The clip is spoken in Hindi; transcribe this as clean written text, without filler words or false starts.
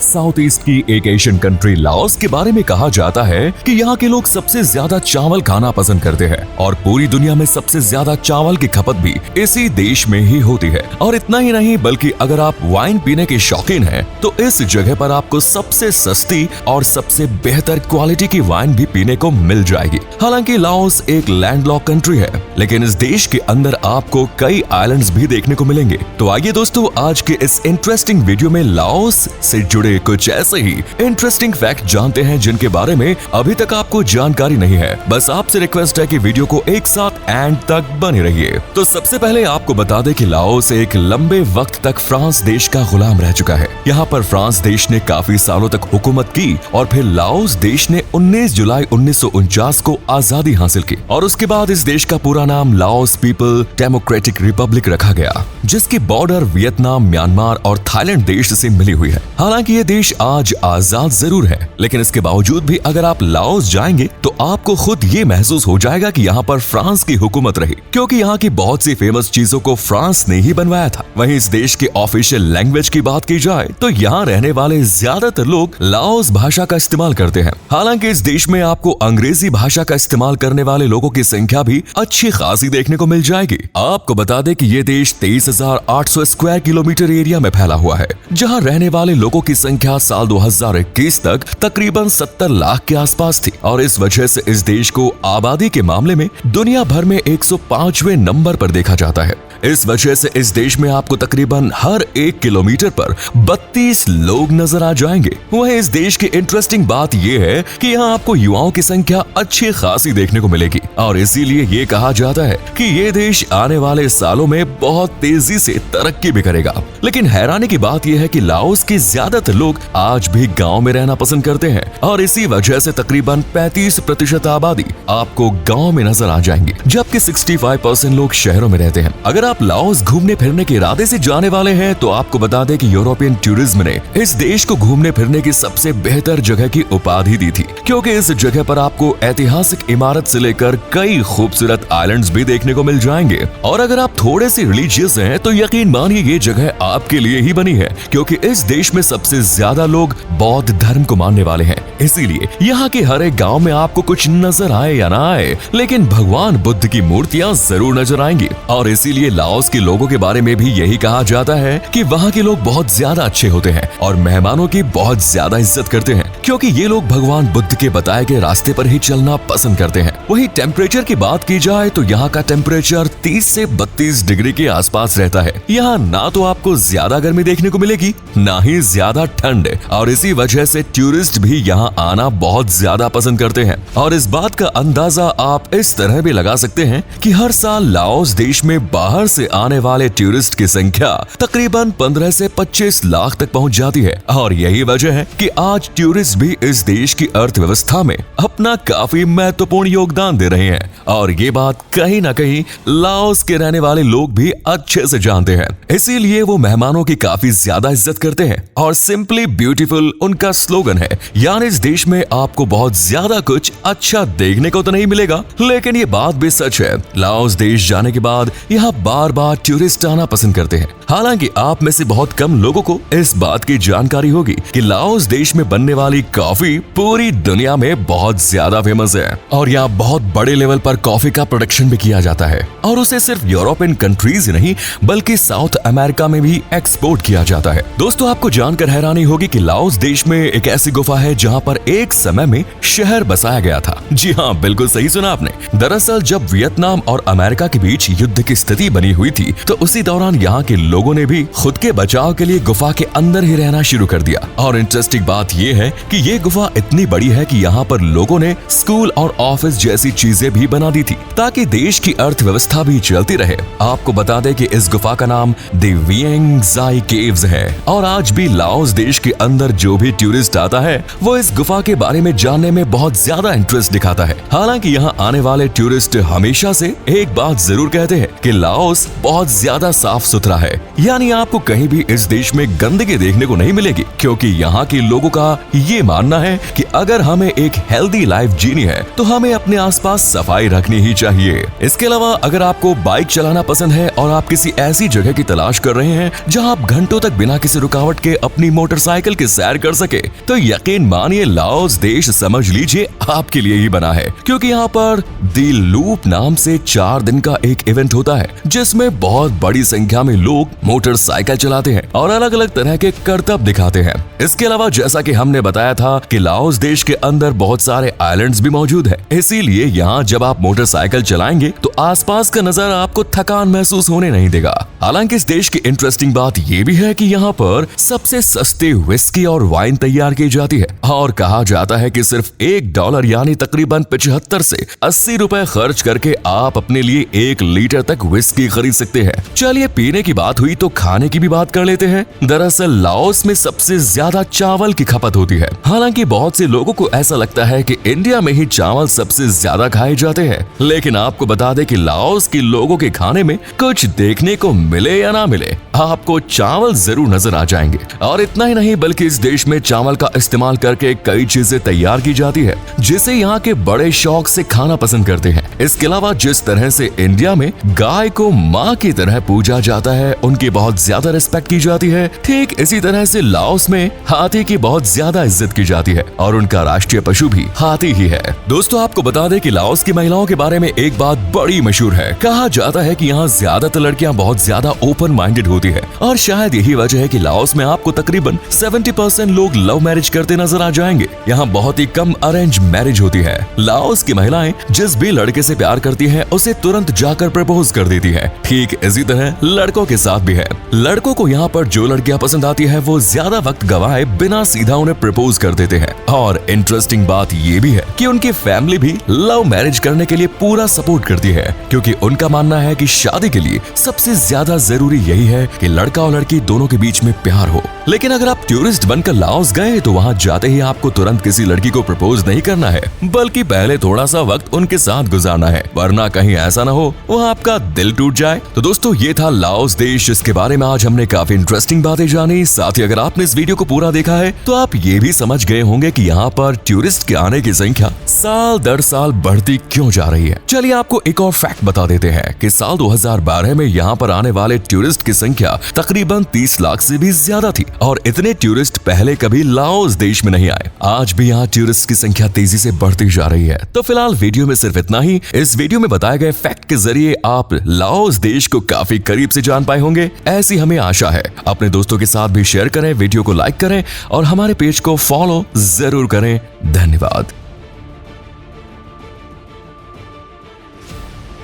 साउथ ईस्ट की एक एशियन कंट्री लाओस के बारे में कहा जाता है कि यहाँ के लोग सबसे ज्यादा चावल खाना पसंद करते हैं और पूरी दुनिया में सबसे ज्यादा चावल की खपत भी इसी देश में ही होती है। और इतना ही नहीं बल्कि अगर आप वाइन पीने के शौकीन हैं तो इस जगह पर आपको सबसे सस्ती और सबसे बेहतर क्वालिटी की वाइन भी पीने को मिल जाएगी। हालांकि लाओस एक लैंडलॉक कंट्री है, लेकिन इस देश के अंदर आपको कई आइलैंड्स भी देखने को मिलेंगे। तो आइए दोस्तों, आज के इस इंटरेस्टिंग वीडियो में लाओस से जुड़े कुछ ऐसे ही इंटरेस्टिंग फैक्ट जानते हैं जिनके बारे में अभी तक आपको जानकारी नहीं है। बस आपसे रिक्वेस्ट है कि वीडियो को एक साथ एंड तक बने रहिए। तो सबसे पहले आपको बता दें कि लाओस एक लंबे वक्त तक फ्रांस देश का गुलाम रह चुका है। यहाँ पर फ्रांस देश ने काफी सालों तक हुकूमत की और फिर लाओस देश ने 19 जुलाई 1949 को आजादी हासिल की और उसके बाद इस देश का पूरा नाम लाओस पीपल डेमोक्रेटिक रिपब्लिक रखा गया, जिसकी बॉर्डर वियतनाम, म्यांमार और थाईलैंड देश से मिली हुई है। हालांकि ये देश आज आजाद जरूर है, लेकिन इसके बावजूद भी अगर आप लाओस जाएंगे तो आपको खुद ये महसूस हो जाएगा कि यहाँ पर फ्रांस की हुकूमत रही, क्योंकि यहाँ की बहुत सी फेमस चीजों को फ्रांस ने ही बनवाया था। वहीं इस देश के ऑफिशियल लैंग्वेज की बात की जाए तो यहाँ रहने वाले ज्यादातर लोग लाओस भाषा का इस्तेमाल करते हैं। हालांकि इस देश में आपको अंग्रेजी भाषा का इस्तेमाल करने वाले लोगों की संख्या भी अच्छी खासी देखने को मिल जाएगी। आपको बता दें कि ये देश 23,800 स्क्वायर किलोमीटर एरिया में फैला हुआ है, जहाँ रहने वाले लोगों की संख्या साल 2021 तक तकरीबन 70 लाख के आसपास थी और इस वजह से इस देश को आबादी के मामले में दुनिया भर में 105वें नंबर पर देखा जाता है। इस वजह से इस देश में आपको तकरीबन हर 1 किलोमीटर पर 32 लोग नजर आ जाएंगे। वहीं इस देश की इंटरेस्टिंग बात यह है कि यहाँ आपको युवाओं की संख्या अच्छी खासी देखने को मिलेगी और इसीलिए ये कहा जाता है कि ये देश आने वाले सालों में बहुत तेजी से तरक्की भी करेगा। लेकिन हैरानी की बात यह है कि लाओस के ज्यादातर लोग आज भी गांव में रहना पसंद करते हैं और इसी वजह से तकरीबन 35% आबादी आपको गांव में नजर आ जाएंगी, जबकि 65% लोग शहरों में रहते हैं। अगर आप लाओस घूमने फिरने के इरादे से जाने वाले हैं तो आपको बता दें कि यूरोपियन टूरिज्म ने इस देश को घूमने फिरने की सबसे बेहतर जगह की उपाधि दी थी, क्योंकि इस जगह पर आपको ऐतिहासिक इमारत से लेकर कई खूबसूरत आइलैंड्स भी देखने को मिल जाएंगे। और अगर आप थोड़े से रिलीजियस हैं तो यकीन मानिए ये जगह आपके लिए ही बनी है, क्योंकि इस देश में सबसे ज्यादा लोग बौद्ध धर्म को मानने वाले हैं। इसीलिए यहाँ के हर एक गाँव में आपको कुछ नजर आए या ना आए, लेकिन भगवान बुद्ध की मूर्तियाँ जरूर नजर आएंगी। और इसीलिए लाओस के लोगों के बारे में भी यही कहा जाता है कि वहाँ के लोग बहुत ज्यादा अच्छे होते हैं और मेहमानों की बहुत ज्यादा इज्जत करते हैं, क्योंकि ये लोग भगवान बुद्ध के बताए गए रास्ते पर ही चलना पसंद करते हैं। वही टेम्परेचर की बात की जाए तो यहाँ का टेम्परेचर 30 से 32 डिग्री के आसपास रहता है। यहाँ ना तो आपको ज्यादा गर्मी देखने को मिलेगी, ना ही ज्यादा ठंड, और इसी वजह से टूरिस्ट भी यहाँ आना बहुत ज्यादा पसंद करते हैं। और इस बात का अंदाजा आप इस तरह भी लगा सकते हैं कि हर साल लाओस देश में बाहर से आने वाले टूरिस्ट की संख्या तकरीबन 15 से 25 लाख तक पहुँच जाती है। और यही वजह है कि आज टूरिस्ट भी इस देश की अर्थव्यवस्था में अपना काफी महत्वपूर्ण योगदान दे रहे हैं और ये बात कहीं ना कहीं लाओस के रहने वाले लोग भी अच्छे से जानते हैं। इसीलिए वो मेहमानों की काफी ज्यादा इज्जत करते हैं और सिंपली ब्यूटीफुल उनका स्लोगन है। यानी इस देश में आपको बहुत ज्यादा कुछ अच्छा देखने को तो नहीं मिलेगा, लेकिन ये बात भी सच है, लाओस देश जाने के बाद यहाँ बार बार टूरिस्ट आना पसंद करते हैं। हालांकि आप में से बहुत कम लोगों को इस बात की जानकारी होगी कि लाओस देश में बनने वाली कॉफी पूरी दुनिया में बहुत ज्यादा फेमस है और यहाँ बहुत बड़े लेवल पर कॉफी का प्रोडक्शन भी किया जाता है और उसे सिर्फ यूरोपियन कंट्रीज ही नहीं बल्कि साउथ अमेरिका में भी एक्सपोर्ट किया जाता है। दोस्तों, आपको जानकर हैरानी होगी कि लाओस देश में एक ऐसी गुफा है जहाँ पर एक समय में शहर बसाया गया था। जी हाँ, बिल्कुल सही सुना आपने। दरअसल जब वियतनाम और अमेरिका के बीच युद्ध की स्थिति बनी हुई थी तो उसी दौरान यहाँ के लोगों ने भी खुद के बचाव के लिए गुफा के अंदर ही रहना शुरू कर दिया। और इंटरेस्टिंग बात यह है कि ये गुफा इतनी बड़ी है कि यहाँ पर लोगों ने स्कूल और ऑफिस जैसी चीजें भी बना दी थी ताकि देश की अर्थव्यवस्था भी चलती रहे। आपको बता दें कि इस गुफा का नाम द विएंग ज़ाई केव्स है और आज भी लाओस देश के अंदर जो भी टूरिस्ट आता है वो इस गुफा के बारे में जानने में बहुत ज्यादा इंटरेस्ट दिखाता है। हालांकि यहाँ आने वाले टूरिस्ट हमेशा से एक बात जरूर कहते हैं कि लाओस बहुत ज्यादा साफ सुथरा है, यानी आपको कहीं भी इस देश में गंदगी देखने को नहीं मिलेगी, क्योंकि यहाँ के लोगों का ये मानना है कि अगर हमें एक हेल्दी हेल्दी लाइफ जीनी है तो हमें अपने आसपास सफाई रखनी ही चाहिए। इसके अलावा अगर आपको बाइक चलाना पसंद है और आप किसी ऐसी जगह की तलाश कर रहे हैं जहां आप घंटों तक बिना किसी रुकावट के अपनी मोटरसाइकिल की सैर कर सके, तो यकीन मानिए लाओस देश समझ लीजिए आपके लिए ही बना है। क्योंकि यहाँ पर दी लूप नाम से 4 दिन का एक इवेंट होता है जिसमें बहुत बड़ी संख्या में लोग मोटरसाइकिल चलाते हैं और अलग अलग तरह के करतब दिखाते हैं। इसके अलावा जैसा कि हमने बताया था कि लाओस देश के अंदर बहुत सारे आइलैंड्स भी मौजूद है, इसीलिए यहाँ जब आप मोटरसाइकिल चलाएंगे तो आसपास का नजारा आपको थकान महसूस होने नहीं देगा। हालांकि इस देश की इंटरेस्टिंग बात ये भी है कि यहाँ पर सबसे सस्ते विस्की और वाइन तैयार की जाती है और कहा जाता है कि सिर्फ $1 यानी तकरीबन 75 से 80 रुपए खर्च करके आप अपने लिए 1 लीटर तक विस्की खरीद सकते हैं। चलिए पीने की बात हुई तो खाने की भी बात कर लेते हैं। दरअसल लाओस में सबसे ज्यादा चावल की खपत होती है। हालांकि बहुत से लोगों को ऐसा लगता है कि इंडिया में ही चावल सबसे ज्यादा खाए जाते हैं, लेकिन आपको बता दें कि लाओस के लोगों के खाने में कुछ देखने को मिले या ना मिले, आपको चावल जरूर नजर आ जाएंगे। और इतना ही नहीं बल्कि इस देश में चावल का इस्तेमाल करके कई चीजें तैयार की जाती है जिसे यहाँ के बड़े शौक से खाना पसंद करते हैं। इसके अलावा जिस तरह से इंडिया में गाय को माँ की तरह पूजा जाता है, उनकी बहुत ज्यादा रिस्पेक्ट की जाती है, ठीक इसी तरह से लाओस में हाथी की बहुत ज्यादा इज्जत की जाती है और उनका राष्ट्रीय पशु भी हाथी ही है। दोस्तों आपको बता दें कि लाओस की महिलाओं के बारे में एक बात बड़ी मशहूर है। कहा जाता है कि यहाँ ज्यादातर लड़कियां बहुत ज्यादा ओपन माइंडेड होती है और शायद यही वजह है कि लाओस में आपको तकरीबन 70% लोग लव मैरिज करते नजर आ जाएंगे। यहाँ बहुत ही कम अरेंज मैरिज होती है। लाओस की महिलाएं जिस भी लड़के से प्यार करती है उसे तुरंत जाकर प्रपोज कर देती है। ठीक इसी तरह लड़कों के साथ भी है। लड़कों को यहाँ पर जो लड़कियां पसंद आती है वो ज्यादा वक्त गवाए बिना सीधा उन्हें प्रपोज कर देते हैं। और इंटरेस्टिंग बात ये भी है कि उनकी फैमिली भी लव मैरिज करने के लिए पूरा सपोर्ट करती है, क्योंकि उनका मानना है कि शादी के लिए सबसे ज्यादा जरूरी यही है कि लड़का और लड़की दोनों के बीच में प्यार हो। लेकिन अगर आप टूरिस्ट बनकर लाओस गए तो वहाँ जाते ही आपको तुरंत किसी लड़की को प्रपोज नहीं करना है, बल्कि पहले थोड़ा सा वक्त उनके साथ गुजारना है, वरना कहीं ऐसा ना हो वहाँ आपका दिल टूट जाए। तो दोस्तों ये था लाओस देश, जिसके बारे में आज हमने काफी इंटरेस्टिंग बातें जानी। साथ ही अगर आपने इस वीडियो को पूरा देखा है तो आप ये भी समझ गए होंगे कि यहाँ पर टूरिस्ट के आने की संख्या साल दर साल बढ़ती क्यों जा रही है। चलिए आपको एक और फैक्ट बता देते हैं कि साल 2012 में यहाँ पर आने वाले टूरिस्ट की संख्या तकरीबन 30 लाख से भी ज्यादा थी और इतने टूरिस्ट पहले कभी लाओस देश में नहीं आए। आज भी यहाँ टूरिस्ट की संख्या तेजी से बढ़ती जा रही है। तो फिलहाल वीडियो में सिर्फ इतना ही। इस वीडियो में बताए गए फैक्ट के जरिए आप लाओस देश को काफी करीब से जान पाए होंगे, ऐसी हमें आशा है। अपने दोस्तों के साथ भी शेयर करें, वीडियो को लाइक करें और हमारे पेज को फॉलो जरूर करें। धन्यवाद।